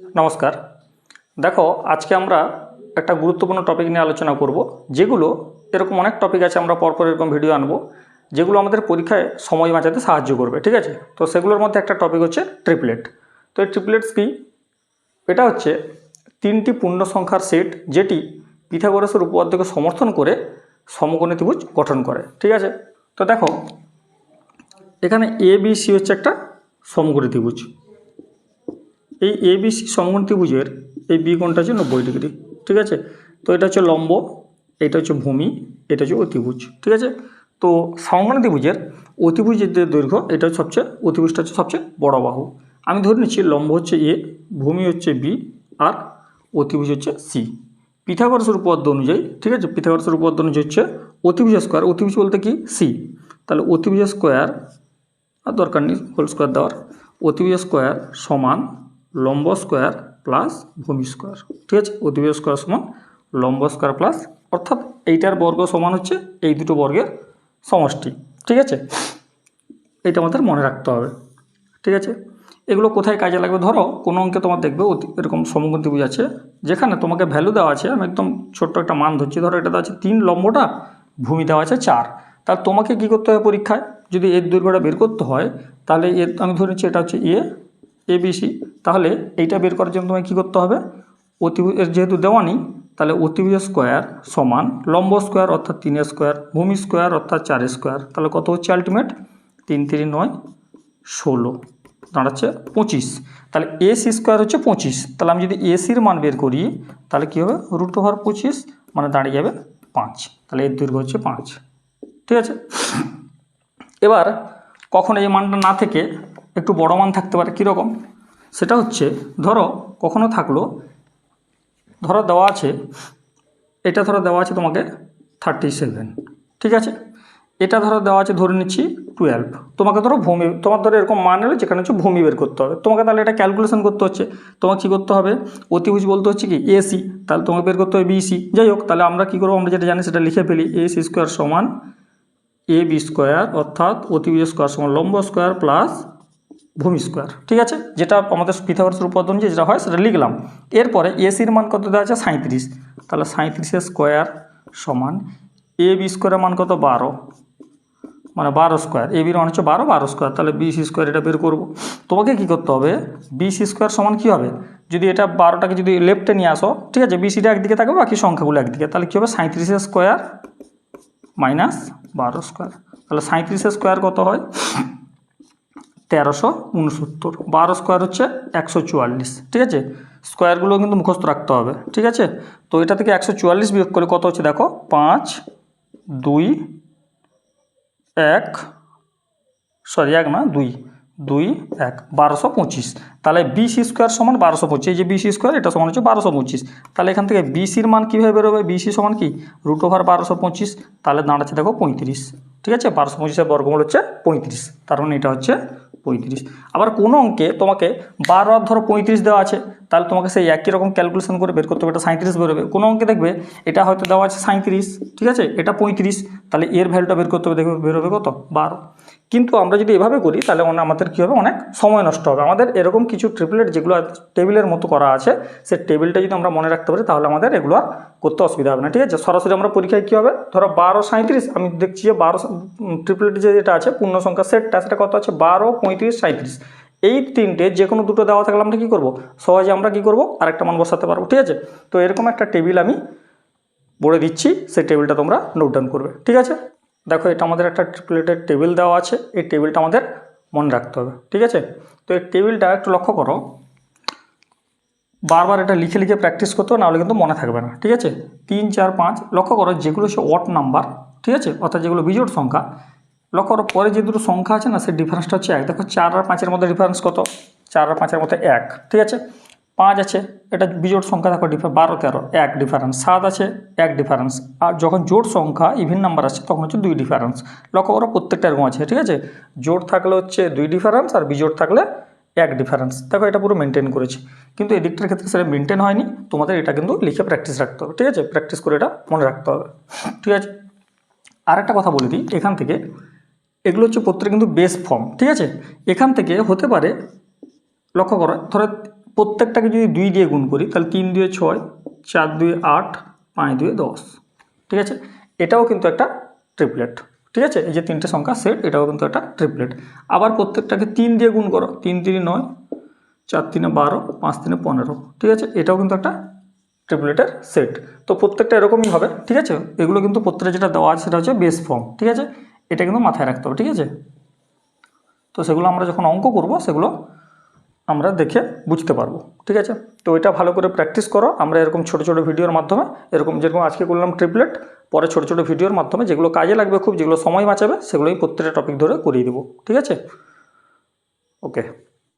নমস্কার। দেখো, আজকে আমরা একটা গুরুত্বপূর্ণ টপিক নিয়ে আলোচনা করব, যেগুলো এরকম অনেক টপিক আছে, আমরা পরপর এরকম ভিডিও আনবো যেগুলো আমাদের পরীক্ষায় সময় বাঁচাতে সাহায্য করবে। ঠিক আছে, তো সেগুলোর মধ্যে একটা টপিক হচ্ছে ট্রিপলেট। তো এই ট্রিপলেটস কি? এটা হচ্ছে তিনটি পূর্ণ সংখ্যার সেট, যেটি পিথাগোরাসের উপপাদ্যকে সমর্থন করে সমকোণী ত্রিভুজ গঠন করে। ঠিক আছে, তো দেখো এখানে এ বি সি হচ্ছে একটা সমকোণী ত্রিভুজ। এই এবিসি সমকোণ ত্রিভুজের এই বি কোণটা হচ্ছে 90 ডিগ্রি। ঠিক আছে, তো এটা হচ্ছে লম্ব, এটা হচ্ছে ভূমি, এটা হচ্ছে অতিভুজ। ঠিক আছে, তো সমকোণ ত্রিভুজের অতিভুজের যে দৈর্ঘ্য, এটা সবচেয়ে অতিভুজটা হচ্ছে সবচেয়ে বড় বাহু। আমি ধরে নিচ্ছি লম্ব হচ্ছে এ, ভূমি হচ্ছে বি, আর অতিভুজ হচ্ছে সি। পিথাগোরাসের উপপাদ্য অনুযায়ী, ঠিক আছে, পিথাগোরাসের উপপাদ্য অনুযায়ী হচ্ছে অতিভুজ স্কোয়ার, অতিভুজ বলতে কি সি, তাহলে অতিভুজ স্কোয়ার, আর দরকার নেই হোল স্কোয়ার দেওয়ার, অতিভুজ স্কোয়ার সমান লম্ব স্কোয়ার প্লাস ভূমি স্কোয়ার। ঠিক আছে, অতিভুজ স্কোয়ার সমান লম্ব স্কোয়ার প্লাস, অর্থাৎ এইটার বর্গ সমান হচ্ছে এই দুটো বর্গের সমষ্টি। ঠিক আছে, এইটা আমাদের মনে রাখতে হবে। ঠিক আছে, এগুলো কোথায় কাজে লাগবে? ধরো কোনো অঙ্কে তোমার দেখবে এরকম সমকোণ ত্রিভুজ আছে, যেখানে তোমাকে ভ্যালু দেওয়া আছে, আমি একদম ছোট্ট একটা মান ধরছি, ধরো এটা দেওয়া আছে 3 লম্বটা, ভূমি দেওয়া আছে 4। তাহলে তোমাকে কী করতে হবে পরীক্ষায়? যদি এর দৈর্ঘ্যটা বের করতে হয়, তাহলে এর আমি ধরে নিচ্ছি এটা হচ্ছে এ বি সি, তাহলে এইটা বের করার জন্য তোমাকে কী করতে হবে? অতিভুজের যেহেতু দেওয়া নেই, তাহলে অতিভুজ স্কোয়ার সমান লম্ব স্কোয়ার অর্থাৎ 3 স্কোয়ার, ভূমি স্কোয়ার অর্থাৎ 4 স্কোয়ার, তাহলে কত হচ্ছে আলটিমেট? 3 3 9 16, দাঁড়াচ্ছে 25। তাহলে এসি স্কোয়ার হচ্ছে 25, তাহলে আমি যদি এসির মান বের করি, তাহলে কী হবে? √25 মানে দাঁড়িয়ে যাবে 5, তাহলে এর দৈর্ঘ্য হচ্ছে 5। ঠিক আছে, এবার কখন এই মানটা না থেকে একটু বড় মান থাকতে পারে, কীরকম? সেটা হচ্ছে ধরো কখনো থাকলো, ধরো দেওয়া আছে, এটা ধরো দেওয়া আছে তোমাকে 37। ঠিক আছে, এটা ধরো দেওয়া আছে ধরে নিচ্ছি 12। তোমাকে ধরো ভূমি, তোমার ধরো এরকম মান এলো যেখানে হচ্ছে ভূমি বের করতে হবে তোমাকে, তাহলে এটা ক্যালকুলেশন করতে হচ্ছে। তোমাকে কী করতে হবে? অতিভুজ বলতে হচ্ছে কি এসি, তাহলে তোমাকে বের করতে হবে বিসি। যাই হোক, তাহলে আমরা কী করবো? আমরা যেটা জানি সেটা লিখে ফেলি, এসি স্কোয়ার সমান এ বি স্কোয়ার, অর্থাৎ অতিভুজ স্কোয়ার সমান লম্ব স্কোয়ার প্লাস ভূমি স্কোয়ার। ঠিক আছে, যেটা আমাদের পিথাগোরাসের উপপাদ্য অনুযায়ী যেটা হয় সেটা লিখলাম। এরপরে এসির মান কত দেওয়া আছে? 37, তাহলে 37 স্কোয়ার সমান এ বি স্কোয়ারের মান কত? 12, মানে 12 স্কোয়ার। এ বির মান হচ্ছে 12 স্কোয়ার, তাহলে বিসি স্কোয়ার এটা বের করবো। তোমাকে কী করতে হবে? বিসি স্কোয়ার সমান কী হবে? যদি এটা 12টাকে যদি লেফটে নিয়ে আসো, ঠিক আছে, বিসিটা একদিকে থাকবে, বাকি সংখ্যাগুলো একদিকে, তাহলে কী হবে? 37 স্কোয়ার মাইনাস 12 স্কোয়ার, তাহলে 37 স্কোয়ার কত হয়? 1369। 12 স্কোয়ার হচ্ছে 144। ঠিক আছে, স্কোয়ারগুলো কিন্তু মুখস্থ রাখতে হবে। ঠিক আছে, তো এটা থেকে 144 বিয়োগ করে কত হচ্ছে দেখো? 5 2 1, সরি 1 না 2 2 1, 1225। তাহলে বিসি স্কোয়ার সমান 1225, এই যে বিসি স্কোয়ার এটা সমান হচ্ছে 1225। তাহলে এখান থেকে বিসির মান কীভাবে বেরোবে? বিসি সমান কি? √1225, তাহলে দাঁড়াচ্ছে দেখো 35। ঠিক আছে, 1225-এর বর্গমূল হচ্ছে 35, তার মানে এটা হচ্ছে 35। আবার কোনো অঙ্কে তোমাকে 12 আর ধরো 35 দেওয়া আছে, তাহলে তোমাকে সেই একই রকম ক্যালকুলেশন করে বের করতে হবে, এটা 37 বেরোবে। কোনো অঙ্কে দেখবে এটা হয়তো দেওয়া আছে 37, ঠিক আছে, এটা 35, তাহলে এর ভ্যালুটা বের করতে হবে, দেখবে বেরোবে কত? 12। কিন্তু আমরা যদি এভাবে করি তাহলে আমাদের কী হবে? অনেক সময় নষ্ট হবে। আমাদের এরকম কিছু ট্রিপলেট যেগুলো টেবিলের মতো করা আছে, সে টেবিলটা যদি আমরা মনে রাখতে পারি তাহলে আমাদের এগুলো করতে অসুবিধা হবে না। ঠিক আছে, সরাসরি আমরা পরীক্ষায় কী হবে? ধরো 12 37, আমি দেখছি যে 12 ট্রিপলেট যেটা আছে পূর্ণ সংখ্যা সেটটা, সেটা কত আছে? 12 35 37। এই তিনটে যে কোনো দুটো দেওয়া থাকলে আমরা কী করবো? সহজে আমরা কী করবো? আরেকটা মান বসাতে পারবো। ঠিক আছে, তো এরকম একটা টেবিল আমি বলে দিচ্ছি, সেই টেবিলটা তোমরা নোট ডাউন করবে। ঠিক আছে, দেখো এটা আমাদের একটা ট্রিপলেটের টেবিল দেওয়া আছে, এই টেবিলটা আমাদের মনে রাখতে হবে। ঠিক আছে, তো এই টেবিলটা একটু লক্ষ্য করো, বারবার এটা লিখে লিখে প্র্যাকটিস করতে হবে, নাহলে কিন্তু মনে থাকবে না। ঠিক আছে, 3 4 5, লক্ষ্য করো যেগুলো হচ্ছে অড নাম্বার, ঠিক আছে, অর্থাৎ যেগুলো বিজোড় সংখ্যা, লক্ষ্য করো পরে যে দুটো সংখ্যা আছে না, সেই ডিফারেন্সটা হচ্ছে 1। দেখো 4 আর 5-এর মধ্যে ডিফারেন্স কত? 4 আর 5-এর মধ্যে 1। ঠিক আছে, 5 আছে, এটা বিজোড় সংখ্যা, দেখো 12 13 1 ডিফারেন্স। 7 আছে 1 ডিফারেন্স। আর যখন জোড় সংখ্যা ইভেন নাম্বার আছে তখন হচ্ছে 2 ডিফারেন্স। লক্ষ্য করো প্রত্যেকটা এরকম আছে। ঠিক আছে, জোড় থাকলে হচ্ছে 2 ডিফারেন্স, আর বিজোড় থাকলে 1 ডিফারেন্স। দেখো এটা পুরো মেনটেন করেছি, কিন্তু এদিকটার ক্ষেত্রে সেটা মেনটেন হয়নি। তোমাদের এটা কিন্তু লিখে প্র্যাকটিস রাখতে হবে। ঠিক আছে, প্র্যাকটিস করে এটা মনে রাখতে হবে। ঠিক আছে, আরেকটা কথা বলে দিই, এখান থেকে এগুলো হচ্ছে প্রত্যেকটা কিন্তু বেস ফর্ম। ঠিক আছে, এখান থেকে হতে পারে, লক্ষ্য করো, ধরো প্রত্যেকটাকে যদি 2 দিয়ে গুণ করি তাহলে 3 2 6, 4 2 8, 5 2 10, ঠিক আছে। এটাও কিন্তু একটা ট্রিপলেট, ঠিক আছে। এই যে তিনটে সংখ্যা সেট, এটাও কিন্তু একটা ট্রিপলেট। আবার প্রত্যেকটাকে 3 দিয়ে গুণ করো, 3 3 9, 4 3 12, 5 3 15, ঠিক আছে। এটাও কিন্তু একটা ট্রিপলেটের সেট। তো প্রত্যেকটা এরকমই হবে, ঠিক আছে। এগুলো কিন্তু প্রত্যেকটা যেটা দেওয়া আছে সেটা হচ্ছে বেস ফর্ম, ঠিক আছে। এটা কিন্তু মাথায় রাখতে হবে, ঠিক আছে। তো সেগুলো আমরা যখন অঙ্ক করব সেগুলো আমরা দেখে বুঝতে পারবো, ঠিক আছে। তো এটা ভালো করে প্র্যাকটিস করো। আমরা এরকম ছোট ছোট ভিডিওর মাধ্যমে, এরকম যেরকম আজকে করলাম ট্রিপলেট, পরে ছোট ছোট ভিডিওর মাধ্যমে যেগুলো কাজে লাগবে খুব, যেগুলো সময় বাঁচাবে, সেগুলোই প্রত্যেকটা টপিক ধরে করিয়ে দেবো, ঠিক আছে। ওকে।